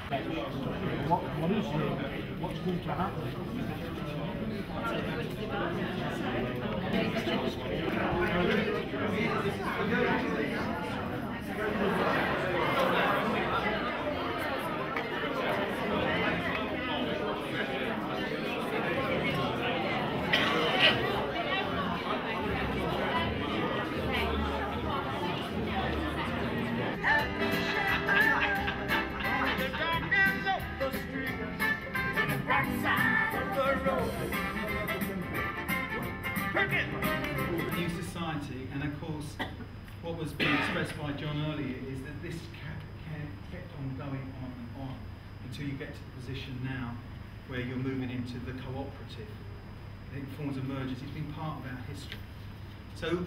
What's going to happen? New society, and of course, what was being expressed by John earlier is that this kept on going on and on until you get to the position now where you're moving into the cooperative. It forms a mergers. It's been part of our history. So,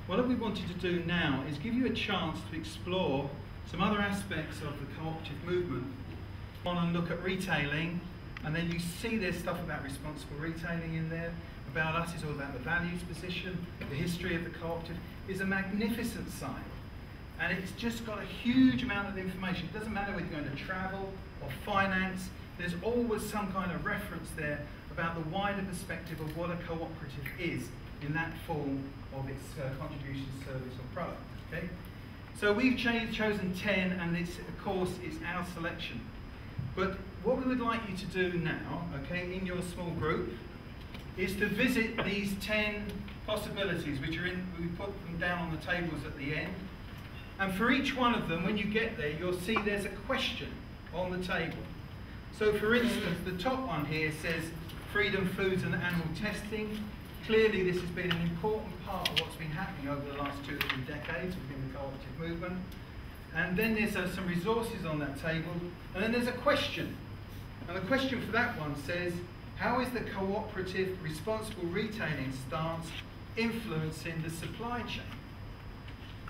what we wanted to do now is give you a chance to explore some other aspects of the cooperative movement. On and look at retailing, and then you see there's stuff about responsible retailing in there. About us is all about the values position, the history of the cooperative. It's a magnificent site, and it's just got a huge amount of information. It doesn't matter whether you're going to travel or finance, there's always some kind of reference there about the wider perspective of what a cooperative is in that form of its contribution, service or product. Okay? So we've chosen 10, and this, of course, is our selection. But what we would like you to do now, okay, in your small group, is to visit these 10 possibilities, which are in, we put them down on the tables at the end. And for each one of them, when you get there, you'll see there's a question on the table. So for instance, the top one here says freedom, foods and animal testing. Clearly this has been an important part of what's been happening over the last 2 or 3 decades within the cooperative movement. And then there's some resources on that table, and then there's a question. And the question for that one says, how is the cooperative responsible retailing stance influencing the supply chain?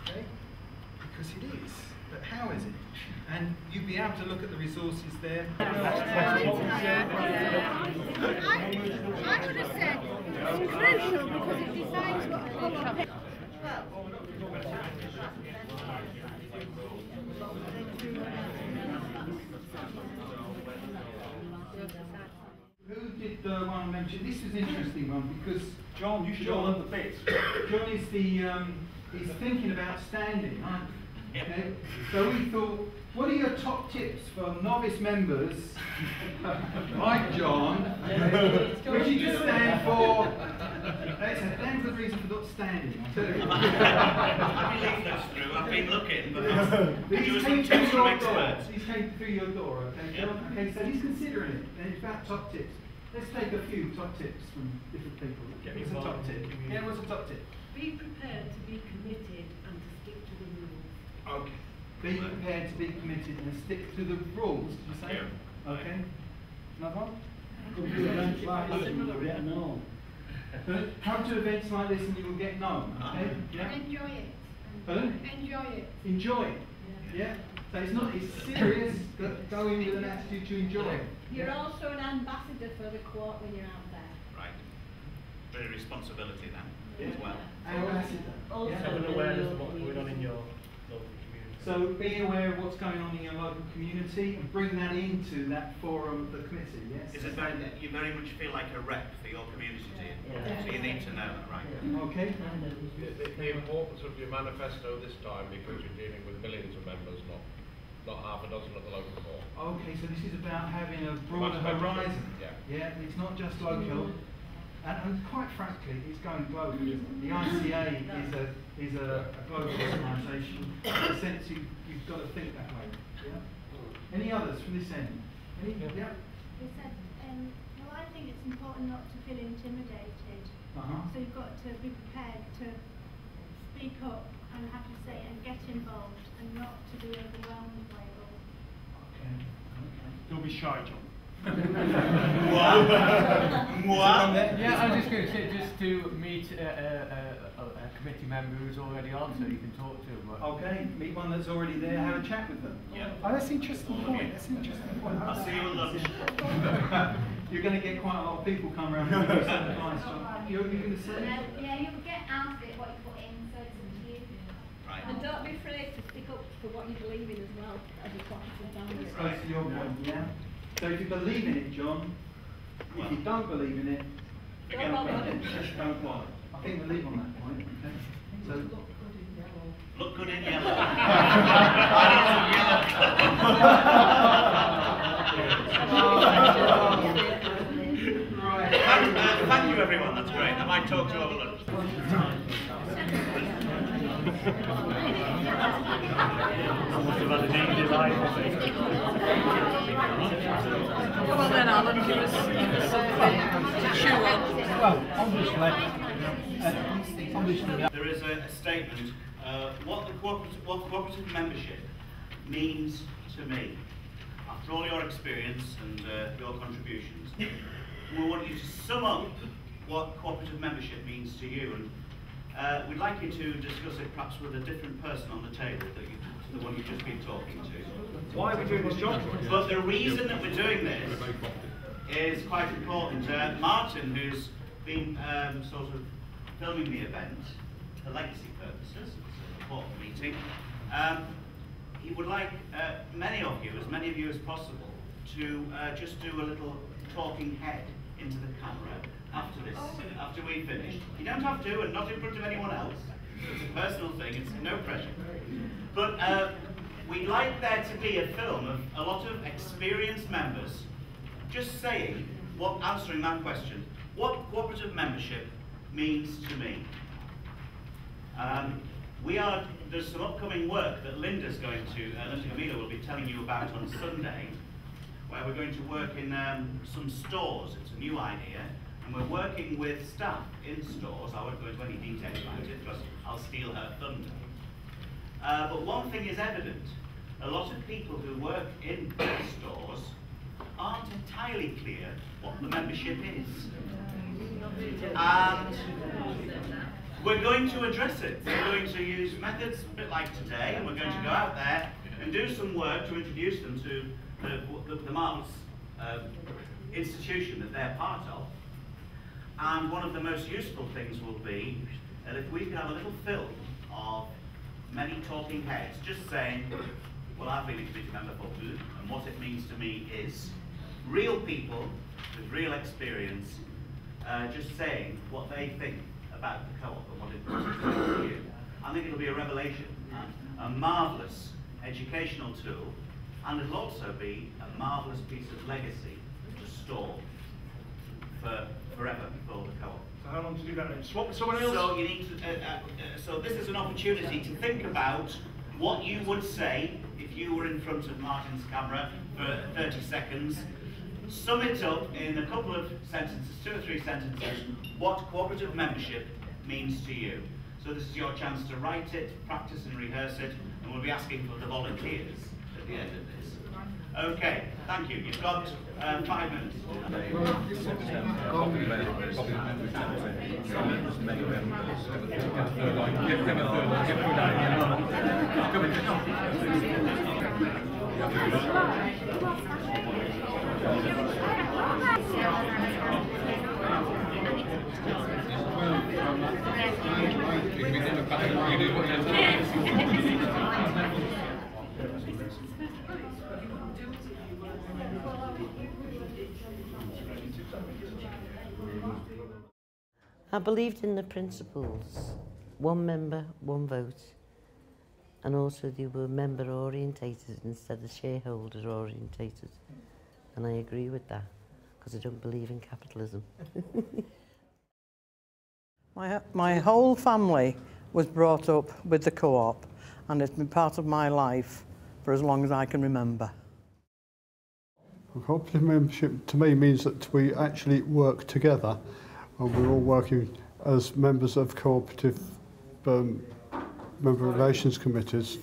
Okay? Because it is, but how is it? And you'd be able to look at the resources there. I would have said it's crucial because it defines what a co-op. Who did the one I mentioned? This is an interesting one because John, you should all have the bits. John is the he's thinking about standing, aren't you? Okay. So we thought, what are your top tips for novice members like John? Which you just stand for? That's a damn good reason for not standing. I'll tell you. I've been looking, but These came through your door. These came through your door, okay, John? Okay, so he's considering it, and it's about top tips. Let's take a few top tips from different people. What's a top tip? Yeah, what's a top tip? Be prepared to be committed and to stick to the rules. Okay. Be prepared to be committed and stick to the rules, did you say? Yeah. Okay. Another one? Come to events like this and you'll get known. Come to events like this and you will get known. Okay? Yeah. Enjoy it. Pardon? Enjoy it. Enjoy it. Yeah. So it's not, it's serious, but go in with an attitude to enjoy it. You're also an ambassador for the co-op when you're out there. right. Bit of responsibility then as well. Ambassador. Also, Yeah. Have an awareness of what's going on in your local community. So be aware of what's going on in your local community and bring that into that forum of the committee, yes? Is it you very much feel like a rep for your community, do you? Yeah. So you need to know that, right? Okay. The importance of your manifesto this time, because you're dealing with millions of members, not half a dozen at the local court. Okay, so this is about having a broader Much better. horizon. Yeah. Yeah, it's not just local. And quite frankly, it's going global. The ICA is a global organisation. In a sense, you've got to think that way. Yeah? Any others from this end? Any? Yeah? They said, well, I think it's important not to feel intimidated. Uh-huh. So you've got to be prepared to speak up and have to say and get involved and not to be overwhelmed by it all. Okay. Okay. Don't be shy, John. Yeah, I was just going to say, just to meet a committee member who's already on, so you can talk to them. Okay, meet one that's already there, have a chat with them. Yeah. Oh, that's an interesting point. That's an interesting point. I'll see you at lunch. You're going to get quite a lot of people come around and give you some advice, John. You're going to say? Yeah, you'll get out of it what you put in, so it's up to you. Right. And don't be afraid to stick up for what you believe in as well as a cooperative boundary. That's your point, yeah? So if you believe in it, John, if you don't believe in it, Don't bother. just don't bother. I think we'll leave on that point, okay? So, Look good in yellow. Thank you, everyone. That's great. I might talk to you over lunch. Come on then, Alan, give us something to chew on. Well, obviously, There is a statement, what cooperative membership means to me. After all your experience and your contributions, we want you to sum up what cooperative membership means to you, and we'd like you to discuss it perhaps with a different person on the table to the one you've just been talking to. Why are we doing this, John? But the reason that we're doing this is quite important. Martin, who's been sort of filming the event for legacy purposes, it's an important meeting, he would like many of you as possible to just do a little talking head into the camera after this, after we finish. You don't have to, and not in front of anyone else. It's a personal thing, it's no pressure. But we'd like there to be a film of a lot of experienced members just saying, answering that question, what cooperative membership means to me. There's some upcoming work that Linda Camilo will be telling you about on Sunday, where we're going to work in some stores. It's a new idea, and we're working with staff in stores. I won't go into any detail about it because I'll steal her thunder. But one thing is evident. A lot of people who work in stores aren't entirely clear what the membership is. And we're going to address it. We're going to use methods a bit like today, and we're going to go out there and do some work to introduce them to the marvellous institution that they're part of. And one of the most useful things will be that if we can have a little film of many talking heads just saying, well, I've been a committee member for who, and what it means to me is real people with real experience just saying what they think about the co-op and what it means to you. I think it'll be a revelation, a marvellous educational tool, and it'll also be a marvellous piece of legacy to store for forever for the co-op. So how long to do that then? Swap with someone else? So you need to, so this is an opportunity to think about what you would say if you were in front of Martin's camera for 30 seconds. Sum it up in a couple of sentences, 2 or 3 sentences, what cooperative membership means to you. So this is your chance to write it, practice and rehearse it, and we'll be asking for the volunteers at the end of this. Okay, thank you. You've got 5 minutes. I believed in the principles, one member, one vote, and also they were member orientated instead of shareholder orientated, and I agree with that because I don't believe in capitalism. My whole family was brought up with the co-op, and it's been part of my life for as long as I can remember. Cooperative membership to me means that we actually work together, and we're all working as members of cooperative member relations committees.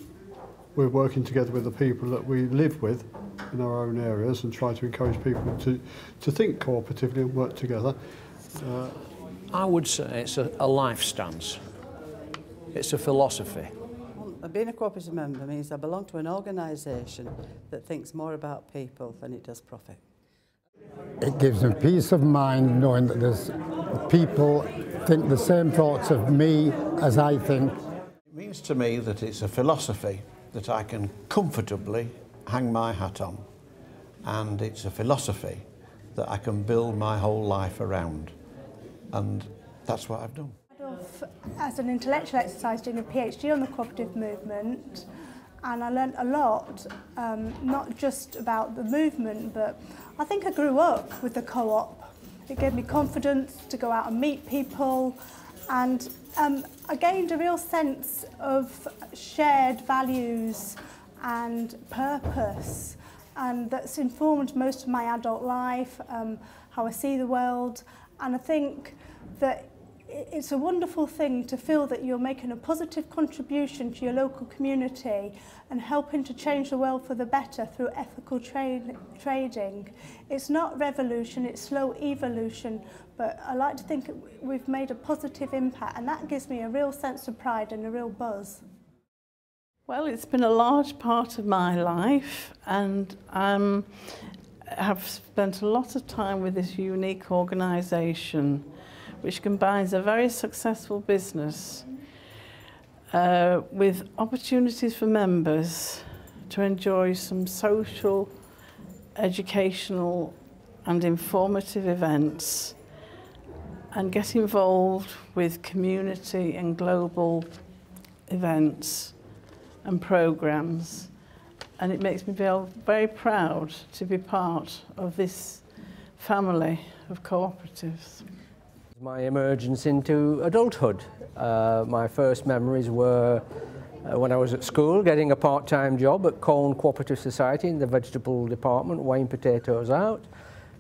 We're working together with the people that we live with in our own areas and try to encourage people to think cooperatively and work together. I would say it's a life stance. It's a philosophy. Well, being a cooperative member means I belong to an organisation that thinks more about people than it does profit. It gives me peace of mind knowing that there's people think the same thoughts of me as I think. It means to me that it's a philosophy that I can comfortably hang my hat on, and it's a philosophy that I can build my whole life around, and that's what I've done. As an intellectual exercise, doing a PhD on the cooperative movement, and I learned a lot, not just about the movement, but I think I grew up with the co-op. It gave me confidence to go out and meet people, and I gained a real sense of shared values and purpose, and that's informed most of my adult life, how I see the world, and I think that it's a wonderful thing to feel that you're making a positive contribution to your local community and helping to change the world for the better through ethical trading. It's not revolution, it's slow evolution, but I like to think we've made a positive impact, and that gives me a real sense of pride and a real buzz. Well, it's been a large part of my life, and I have spent a lot of time with this unique organisation, which combines a very successful business with opportunities for members to enjoy some social, educational and informative events, and get involved with community and global events and programmes. And it makes me feel very proud to be part of this family of cooperatives. My emergence into adulthood. My first memories were when I was at school, getting a part-time job at Co-operative Society in the vegetable department, weighing potatoes out.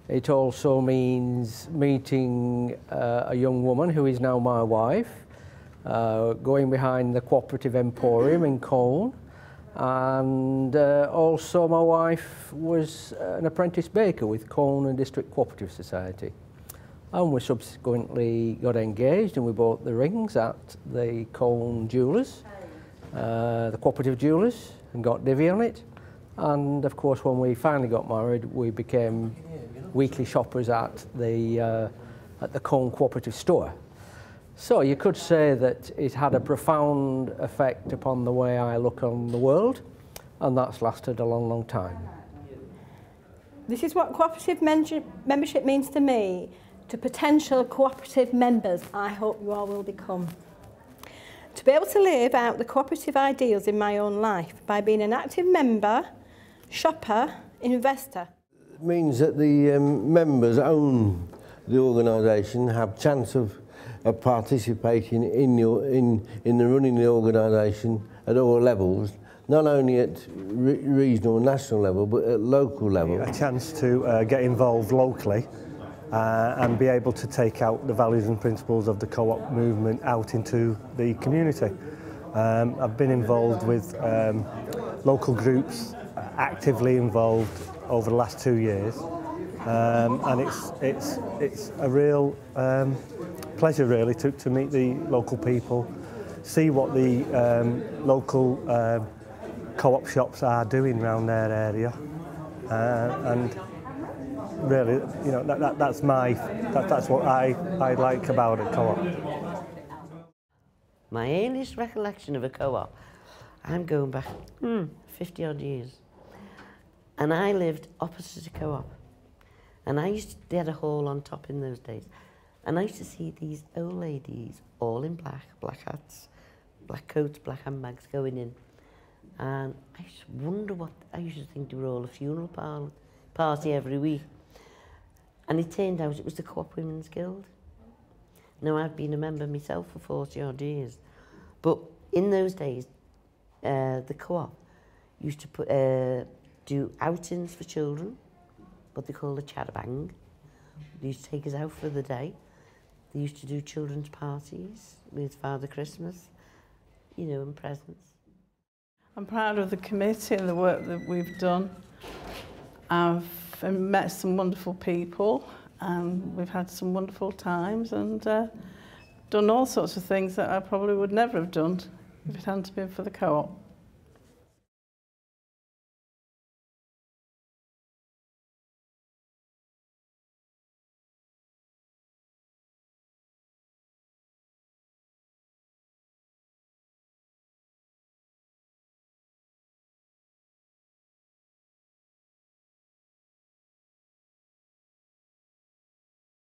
It also means meeting a young woman who is now my wife, going behind the Cooperative Emporium in Colne, and also my wife was an apprentice baker with Colne and District Cooperative Society. And we subsequently got engaged, and we bought the rings at the Colne Jewellers, the Cooperative Jewellers, and got divvy on it. And of course, when we finally got married, we became weekly shoppers at the Colne Cooperative Store. So you could say that it had a profound effect upon the way I look on the world, and that's lasted a long, long time. This is what cooperative membership means to me. To potential cooperative members, I hope you all will become. To be able to live out the cooperative ideals in my own life by being an active member, shopper, investor. It means that the members own the organisation, have chance of participating in the running the organisation at all levels, not only at regional and national level, but at local level. A chance to get involved locally. And be able to take out the values and principles of the co-op movement out into the community. I've been involved with local groups, actively involved over the last 2 years, and it's a real pleasure really to meet the local people, see what the local co-op shops are doing around their area, and really, you know, that's what I like about a co-op. My earliest recollection of a co-op, I'm going back 50 odd years, and I lived opposite a co-op, and they had a hall on top in those days, and I used to see these old ladies all in black hats, black coats, black handbags going in, and I used to wonder I used to think they were all a funeral party every week. And it turned out it was the Co-op Women's Guild. Now, I've been a member myself for 40 odd years, but in those days, the co-op used to do outings for children, what they call the charabang. They used to take us out for the day. They used to do children's parties with Father Christmas, you know, and presents. I'm proud of the committee and the work that we've done. I've met some wonderful people, and we've had some wonderful times, and done all sorts of things that I probably would never have done if it hadn't been for the co-op.